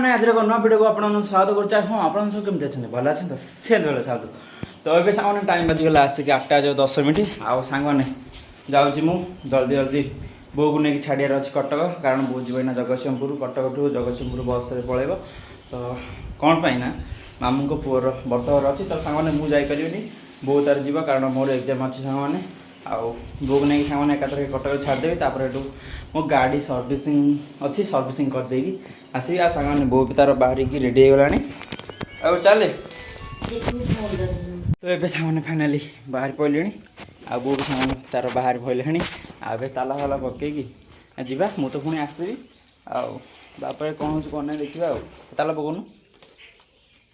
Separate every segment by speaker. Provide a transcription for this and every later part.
Speaker 1: सामने आज नुआ भिडियो को आप स्वागत कर हाँ आप सब केमती अच्छे भल अच्छे तो से बेले था तो ये सामने टाइम बाजिगला आसिक 8:10 आउ सांग मैंने जाऊँगी मु जल्दी जल्दी बो को लेकिन छाड़ियार अच्छी कटक कारण बो जी जगतसिंहपुर कटक ठू जगतसिंहपुर बस से पलैब तो कौन पाई ना मामू को पुअर बर्तवर अच्छी तो सांग मैंने मुझे बो तार जीव कारण मोर एग्जाम अच्छी सांग मैंने आउ बो को लेकिन सांग मैंने एकाथर कटक छाड़देवी तापर एटू मो गाड़ी सर्विसिंग अच्छी सर्विसिंग करदेगी आसी आ सांग मैंने बो भी तार बाहर की रेडी हो गलानी अब चले तो ये सांग मैंने फाइनाली बाहर पड़े आ बो भी सांग तार बाहर पड़े आबे ताला फाला पकईकि जीवा मु तो पुणी आसबि आपर कौन हो कौन देखा ताला पकाउनु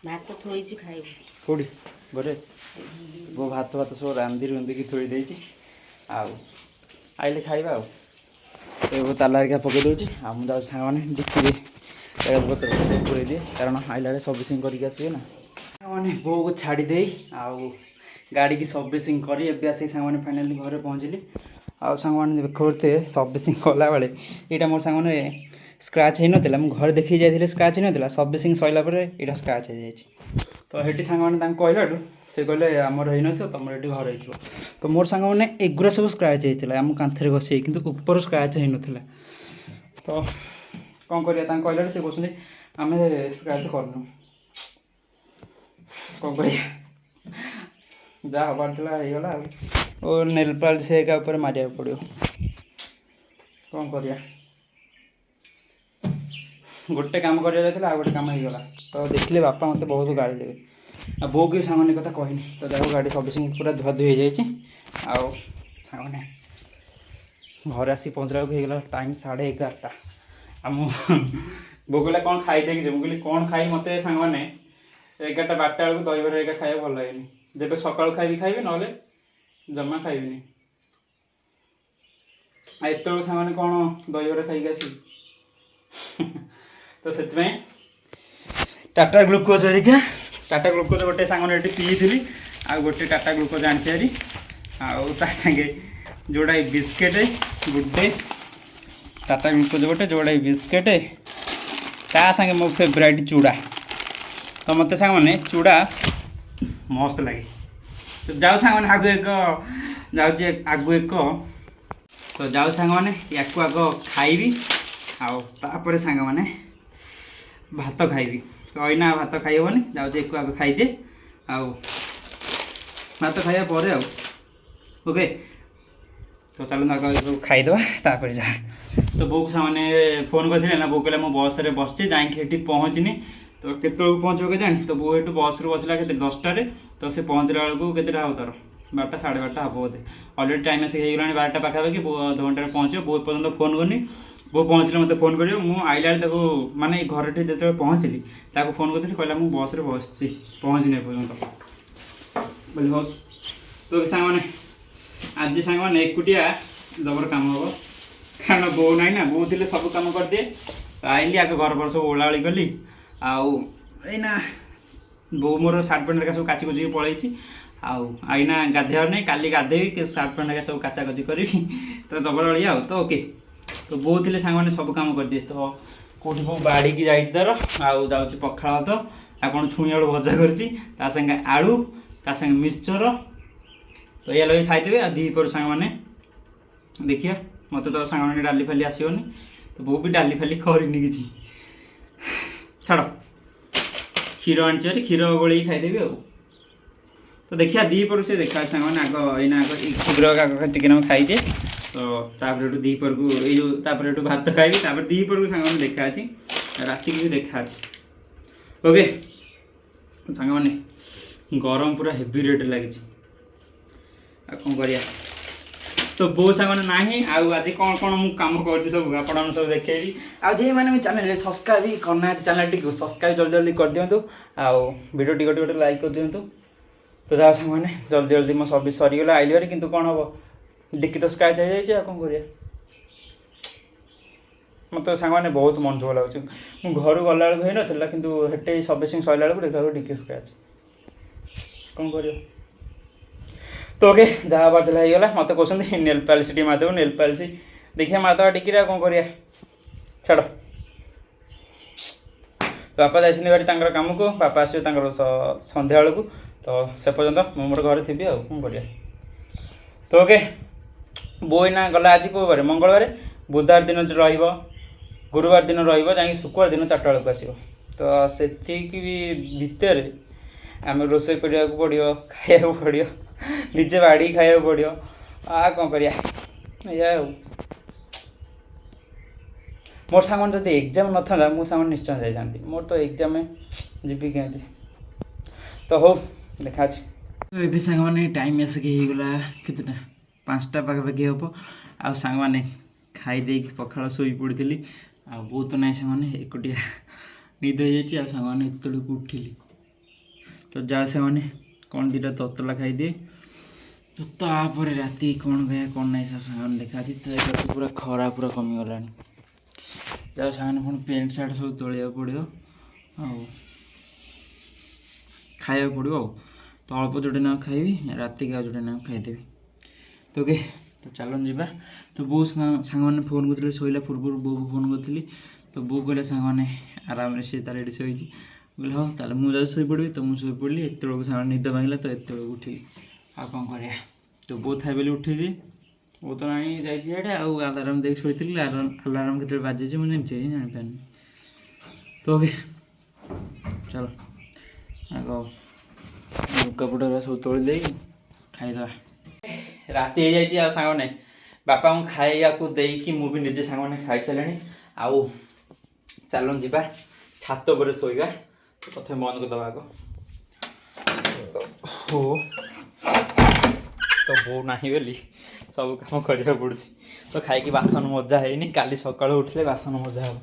Speaker 2: भात थोड़ी खाइब
Speaker 1: कौटी घरे वो भात भात सब रांधि रुंधिकी थोड़ी देती आइले खाइबा वो ताला हरिका पकई दूसरी मुझे सांग मैंने डिक्की कागज पत्र पूरे दिए कारण आइला सर्विसिंग करके आसबे ना मैंने बो को छाड़दे आउ गाड़ी की सर्विसिंग करी एवं आसिक सांग मैंने फाइनाली घर पहुँचली आउ सांग मैंने देखते सर्विसिंग कला बेले यहाँ मोर सांग मैंने स्क्राच हो नाला मुझे घर देखी जाइए स्क्राच हो नाला सर्विसिंग सरला यहाँ स्क्राच हो जाए तो ये सांग मैंने कहलाठू से कहले आमर हो न तुम ये घर हो तो मोर सांग मैंने एगुरा सब स्क्राच होता आम कांथरे घसी कि ऊपर स्क्राच हो नाला तो कौन करा कहला से कहते आम स्क्राच करनु कौन कर जहाँ हबार होगला और नेल पॉलिश ऊपर मारिया पड़ो कौन कर गोटे काम कर गोटे काम होगला तो देखिले बापा मत बहुत गाड़ी देवे आ बो की सामान्य कथा कहनी तो देखो गाड़ी सर्विसिंग पूरा धुआ धुई हो जाए आउ सामान्य घर आसी पहुँचला होगा टाइम 11:30 आम बो कहला कौन खाई देगी मुझे कौन खाई मत सांग मैंने 11:12 बेलू दहीबर एका खाया भल लगे जब सका खाइबी ना जमा खाइबी एत सांग कौन दहीबर खाई आसी तो से टाटा ग्लुकोज हरिका टाटा ग्लुकोज गोटे सांग ये पीली आ गोटे टाटा ग्लुकोज आनी आउ सागे जोड़ा बिस्केट गुड्डे टाटा ग्लुकोज गोटे जोड़ा बिस्केट ता सागे मो फेवरेट चूड़ा तो मत सांग मैंने चूड़ा मस्त लगे तो जाओ सांग मैंने आगु एक जाऊँ आगु एक तो जाओ सांग मैंने या आग खाइबी आउे सांग मैंने भात खाइबी तो अना भात खाई हेनी जाऊँ एक आग खाईदे आउ भात खाइबा पर ओके तो चलो आग खाईदे तापर जा तो बो सामने फोन करते ना बो कहला मो बस रे बसचे जाइए पहुँचनी तो केत पहुँचो के जानी तो बो ये बस रू बसला के 10टारे तो से पहुँचला बेलू के हम तार 12टा 12:30 हम बोधे अलरेडी टाइम आसिक होगला 12टा पाखापाखि बो अधघंटे पहुँचे बो पर्यटन फोन करनी बो पहुँचले मत फोन कर आइला माने घर जो पहुँचली फोन करी कहला मुझे बस बस पहुँचने पर्यटन बोली हस तो सांग मैंने आज सांग मैंने एकुटिया जबर काम हम कारण बो ना ना बो थे सब कम कर दिए तो आइली आगे घर पर सब ओलाओली गली आईना बो मोर सार्ट पैंट सब काची कुची पलैची आईना गाधेबार नहीं काली गाधेबी सार्ट पैंट सब काचा कची करी तो जबर अड़िया तो ओके तो बो थे सांग मैंने सब कम कर दिए तो कौटी बो बाड़ी की जाइए तार आउ जाऊँगी पखाड़ भात आ कौन छुई आलू भजा कर आलू ता मिक्सचर तो या लगे खाईदेवे आ दीपर सांग मैंने देखिए मत तो सांग मैंने डाली फाली आसोनी तो बो भी डाली फाली करनी कि छाड़ क्षीर आनी क्षीर गोल खाईदेवी आ तो देखिए दीपर से देखा सांग मैंने आग यहाँ आग क्षुद्र आग टिके खाईदे तो तापर दीपर को ये भात खाइबी तापर दीपर को सांग मैंने देखा राति भी देखा ओके सांग मैंने गरम पूरा हेवी रेट लगी कौन करिया तो बो सांग ना आज कौन कौन मुझे कम कर सब आप सब देखेबी आज मैंने चैनल सब्सक्राइब करना चैनल टी सब्सक्राइब जल्दी जल्दी कर दिंतु वीडियो टी गोटे लाइक कर दिंतु तो जाओ सांग मैंने जल्दी जल्दी मो सर्विस सरीगला आइली भारी कितु कौन हम डिक्की तो स्क्राच हो जाए कौन कर मत सांग मैंने बहुत मन दुख लगे घर गला बेलू हो ना कि सर्विसिंग सरला बेलू देखा डिक्की स्क्राच कौन कर तो ओके जहाँ बार होगला मत कहते नेल पॉलिश टी मारदेव नेल पॉलिश देखिए मारदे डिक्की कौन कर छाड़ ବାପା ଯାଇଛନ୍ତି ବାରି ତାଙ୍କର କାମକୁ, ବାପା ଆସିବେ ତାଙ୍କର ସନ୍ଧ୍ୟାବେଳକୁ। ତ ସେ ପର୍ଯ୍ୟନ୍ତ ମୁଁ ମୋର ଘରେ ଥିବି ଆଉ କ'ଣ କରିବା। ତ ଓକେ, ବୋଉ ଏଇନା ଗଲା ଆଜି କେଉଁ ବାରେ, ମଙ୍ଗଳବାର, ବୁଧବାର ଦିନ ରହିବ, ଗୁରୁବାର ଦିନ ରହିବ, ଯାଇକି ଶୁକ୍ରବାର ଦିନ 4ଟା ବେଳକୁ ଆସିବ। ତ ସେତିକି ଭିତରେ ଆମେ ରୋଷେଇ କରିବାକୁ ପଡ଼ିବ, ଖାଇବାକୁ ପଡ଼ିବ, ନିଜେ ବାଡ଼ିକି ଖାଇବାକୁ ପଡ଼ିବ। ଆଉ କ'ଣ କରିବା, ଏଇଆ ଆଉ। ମୋର ସାଙ୍ଗମାନେ ଯଦି ଏକ୍ଜାମ୍ ନଥାନ୍ତା ମୁଁ ସାଙ୍ଗମାନେ ନିଶ୍ଚୟ ଯାଇଥାନ୍ତି। ମୋର ତ ଏକ୍ଜାମ୍ ଯିବି କେମିତି। ତ ହଉ, ଦେଖା ଅଛି। ତ ଏବେ ସାଙ୍ଗମାନେ ଟାଇମ୍ ଆସିକି ହେଇଗଲା କେତେଟା, 5ଟା ପାଖାପାଖି ହେବ। ଆଉ ସାଙ୍ଗମାନେ ଖାଇ ଦେଇକି ପଖାଳ ଶୋଇ ପଡ଼ିଥିଲି। ଆଉ ବହୁତ ନାହିଁ ସାଙ୍ଗମାନେ, ଏକୁଟିଆ ନିଦ ହେଇଯାଇଛି। ଆଉ ସାଙ୍ଗମାନେ ଏତେବେଳକୁ ଉଠିଲି। ତ ଯାଅ ସାଙ୍ଗମାନେ କ'ଣ ଦୁଇଟା ତତଲା ଖାଇଦିଏ। ତ ତାପରେ ରାତି କ'ଣ ଖାଇବା କ'ଣ ନାହିଁ ସବୁ ସାଙ୍ଗମାନେ ଦେଖା ଅଛି। ତ ଏବେ ପୁରା ଖରା ପୁରା କମିଗଲାଣି। ଯାଉ ସାଙ୍ଗମାନେ ପୁଣି ପ୍ୟାଣ୍ଟ ସାର୍ଟ ସବୁ ତୋଳିବାକୁ ପଡ଼ିବ, ଆଉ ଖାଇବାକୁ ପଡ଼ିବ। ଆଉ ତ ଅଳ୍ପ ଯୋଉଟା ନା ଖାଇବି, ରାତିକି ଆଉ ଯୋଉଟା ନା ଖାଇଦେବି। ତ ଓକେ, ତ ଚାଲନ୍ତୁ ଯିବା। ତ ବୋଉ ସାଙ୍ଗମାନେ ଫୋନ୍ କରିଥିଲେ, ଶୋଇଲା ପୂର୍ବରୁ ବୋଉକୁ ଫୋନ୍ କରିଥିଲି। ତ ବୋଉ କହିଲା ସାଙ୍ଗମାନେ ଆରାମରେ ସିଏ ତାର ଏଠି ଶୋଇଛି। କହିଲେ ହଉ ତାହେଲେ ମୁଁ ଯାଉଛି ଶୋଇପଡ଼ିବି। ତ ମୁଁ ଶୋଇପଡ଼ିଲି। ଏତେବେଳକୁ ସାଙ୍ଗମାନେ ନିଦ ଭାଙ୍ଗିଲା, ତ ଏତେବେଳକୁ ଉଠିବି। ଆଉ କ'ଣ କରିବା। ତ ବୋଉ ଥାଏ ବୋଲି ଉଠେଇଦିଏ, ବୋଉ ତ ନାହିଁ ଯାଇଛି ସିଆଡ଼େ। ଆଉ ଆଲାର୍ମ ଦେଇକି ଶୋଇଥିଲି, ଆଲାର୍ମ କେତେବେଳେ ବାଜିଛି ମୁଁ ଯେମିତି ଜାଣିପାରିନି। ତ ଓକେ, ଚାଲ ଆଗ ଲୁଗାପଟା ସବୁ ତୋଳି ଦେଇକି ଖାଇଦେବା। ରାତି ହେଇଯାଇଛି। ଆଉ ସାଙ୍ଗମାନେ ବାପାଙ୍କୁ ଖାଇବାକୁ ଦେଇକି ମୁଁ ବି ନିଜେ ସାଙ୍ଗମାନେ ଖାଇସାରିଲିଣି। ଆଉ ଚାଲନ୍ତୁ ଯିବା ଛାତ ଉପରେ ଶୋଇବା। ପ୍ରଥମେ ବନ୍ଦ କରିଦେବା ଆଗ। ହଉ, ତ ବୋଉ ନାହିଁ ବୋଲି ସବୁ କାମ କରିବାକୁ ପଡ଼ୁଛି। ତ ଖାଇକି ବାସନ ମଜା ହେଇନି, କାଲି ସକାଳୁ ଉଠିଲେ ବାସନ ମଜା ହେବ।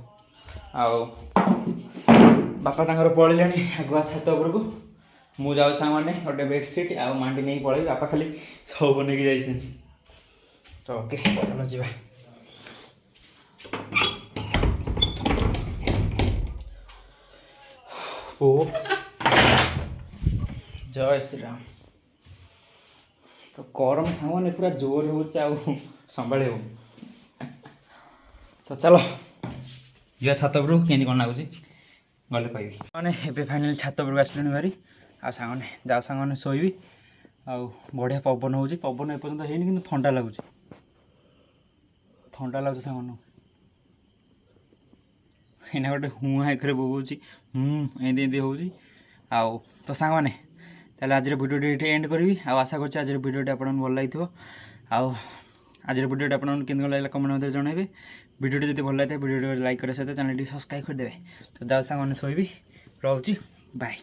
Speaker 1: ଆଉ ବାପା ତାଙ୍କର ପଳେଇଲେଣି ଆଗୁଆ ଛାତ ଉପରକୁ। ମୁଁ ଯାଉଛି ସାଙ୍ଗମାନେ ଗୋଟେ ବେଡ଼ସିଟ୍ ଆଉ ମାଣ୍ଡି ନେଇକି ପଳେଇବି। ବାପା ଖାଲି ସବୁ ନେଇକି ଯାଇଛନ୍ତି। ତ ଓକେ, ଚାଲ ଯିବା। ଓ ଜୟ ଶ୍ରୀରାମ। ତ ଗରମ ସାଙ୍ଗମାନେ ପୁରା ଜୋର ହେଉଛି, ଆଉ ସମ୍ଭାଳି ହେଉନି। ତ ଚାଲ ଯିବା ଛାତ ଉପରକୁ, କେମିତି କ'ଣ ଲାଗୁଛି ଗଲେ କହିବି। ମାନେ ଏବେ ଫାଇନାଲି ଛାତ ଉପରକୁ ଆସିଲେଣି ଭାରି। ଆଉ ସାଙ୍ଗମାନେ ଯାଉ, ସାଙ୍ଗମାନେ ଶୋଇବି। ଆଉ ବଢ଼ିଆ ପବନ ହେଉଛି। ପବନ ଏପର୍ଯ୍ୟନ୍ତ ହେଇନି କିନ୍ତୁ ଥଣ୍ଡା ଲାଗୁଛି, ଥଣ୍ଡା ଲାଗୁଛି ସାଙ୍ଗମାନଙ୍କୁ। ଏଇନା ଗୋଟେ ହୁଆ ଏକରେ ବୋବଉଛି, ଏମିତି ହେଉଛି। ଆଉ ତ ସାଙ୍ଗମାନେ ତାହେଲେ ଆଜିର ଭିଡ଼ିଓଟି ଏଠି ଏଣ୍ଡ କରିବି। ଆଉ ଆଶା କରୁଛି ଆଜିର ଭିଡ଼ିଓଟି ଆପଣଙ୍କୁ ଭଲ ଲାଗିଥିବ। ଆଉ ଆଜିର ଭିଡ଼ିଓଟି ଆପଣଙ୍କୁ କେମିତି ଭଲ ଲାଗିଲା କମେଣ୍ଟ ମଧ୍ୟରେ ଜଣାଇବେ। ଭିଡ଼ିଓଟି ଯଦି ଭଲ ଲାଗିଥାଏ ଭିଡ଼ିଓଟି ଲାଇକ୍ କରିବା ସହିତ ଚ୍ୟାନେଲଟି ସବସ୍କ୍ରାଇବ୍ କରିଦେବେ। ତ ଯାଉ ସାଙ୍ଗମାନେ ଶୋଇବି, ରହୁଛି, ବାଏ।